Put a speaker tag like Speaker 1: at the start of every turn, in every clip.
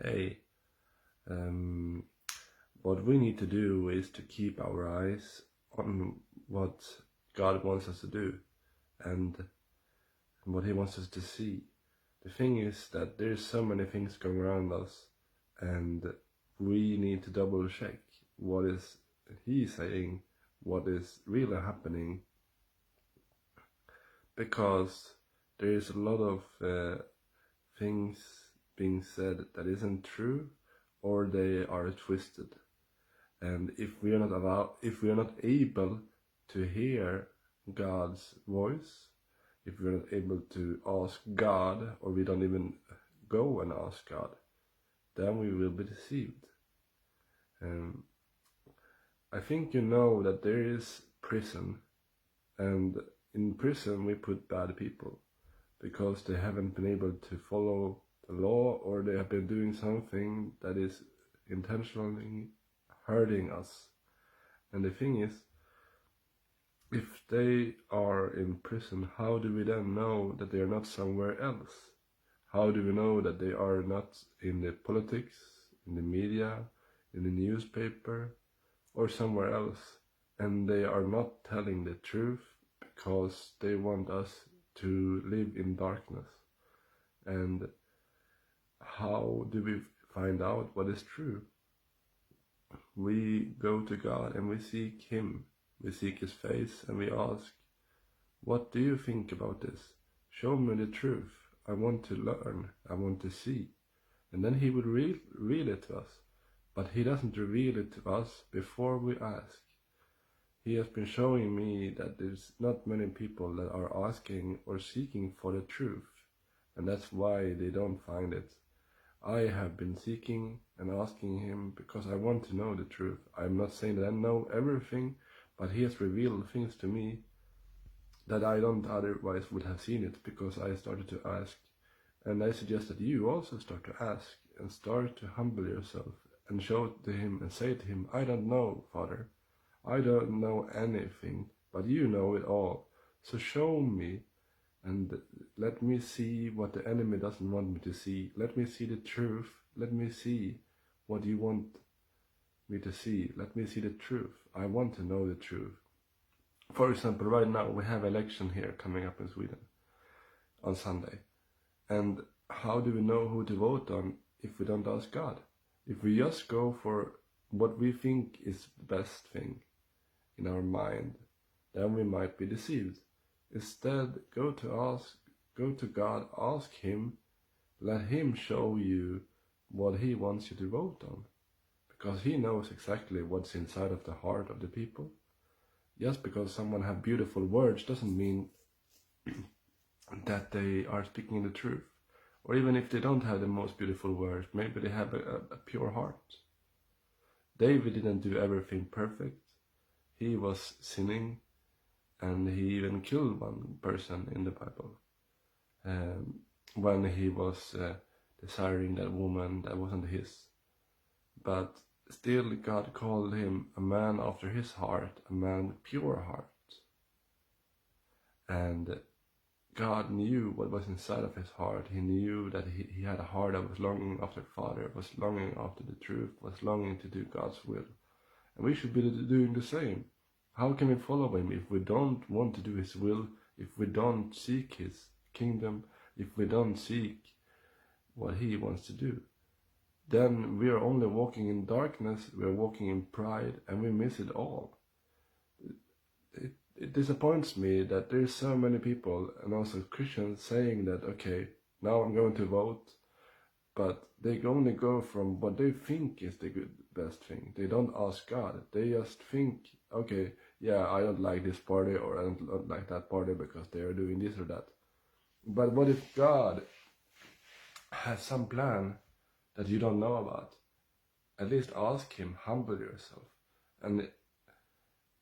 Speaker 1: hey, um, what we need to do is to keep our eyes on what God wants us to do and what He wants us to see. The thing is that there's so many things going around us, and we need to double check what is He saying, what is really happening, because there is a lot of things being said that isn't true, or they are twisted. And if we are not able to hear God's voice, if we're not able to ask God, or we don't even go and ask God, then we will be deceived. I think you know that there is prison, and in prison we put bad people because they haven't been able to follow the law, or they have been doing something that is intentionally hurting us. And the thing is, if they are in prison, how do we then know that they are not somewhere else? How do we know that they are not in the politics, in the media, in the newspaper, or somewhere else, and they are not telling the truth because they want us to live in darkness? And how do we find out what is true? We go to God and we seek Him. We seek His face and we ask, what do you think about this? Show me the truth. I want to learn. I want to see. And then He would reveal it to us. But He doesn't reveal it to us before we ask. He has been showing me that there's not many people that are asking or seeking for the truth. And that's why they don't find it. I have been seeking and asking Him because I want to know the truth. I'm not saying that I know everything, but He has revealed things to me that I don't otherwise would have seen it, because I started to ask. And I suggest that you also start to ask and start to humble yourself and show it to Him and say to Him, I don't know, Father. I don't know anything, but you know it all. So show me and let me see what the enemy doesn't want me to see. Let me see the truth. Let me see what you want me to see. Let me see the truth. I want to know the truth. For example, right now we have election here coming up in Sweden on Sunday. And how do we know who to vote on if we don't ask God? If we just go for what we think is the best thing in our mind, then we might be deceived. Instead, go to God, ask Him, let Him show you what He wants you to vote on. Because He knows exactly what's inside of the heart of the people. Just because someone has beautiful words doesn't mean that they are speaking the truth. Or even if they don't have the most beautiful words, maybe they have a pure heart. David didn't do everything perfect. He was sinning, and he even killed one person in the Bible when he was desiring that woman that wasn't his. But still God called him a man after His heart, a man with pure heart. And God knew what was inside of his heart. He knew that he had a heart that was longing after the Father, was longing after the truth, was longing to do God's will. And we should be doing the same. How can we follow Him if we don't want to do His will, if we don't seek His kingdom, if we don't seek what He wants to do? Then we are only walking in darkness, we are walking in pride, and we miss it all. It disappoints me that there's so many people, and also Christians, saying that, okay, now I'm going to vote, but they only go from what they think is the best thing. They don't ask God. They just think, okay, yeah, I don't like this party, or I don't like that party because they are doing this or that. But what if God has some plan that you don't know about? At least ask Him, humble yourself, and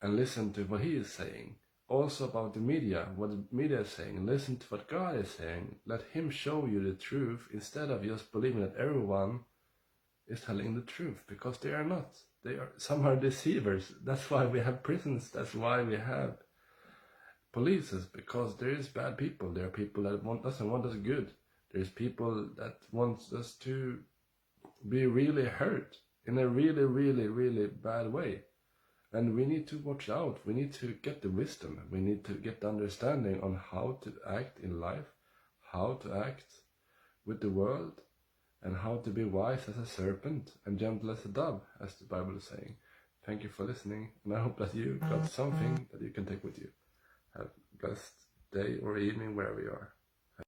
Speaker 1: listen to what He is saying. Also about the media, what the media is saying, listen to what God is saying. Let Him show you the truth, instead of just believing that everyone is telling the truth, because they are not. Some are deceivers. That's why we have prisons. That's why we have polices, because there is bad people. There are people that doesn't want us good. There's people that want us to be really hurt in a really, really, really bad way. And we need to watch out. We need to get the wisdom. We need to get the understanding on how to act in life, how to act with the world, and how to be wise as a serpent and gentle as a dove, as the Bible is saying. Thank you for listening, and I hope that you got something that you can take with you. Have a blessed day or evening wherever you are.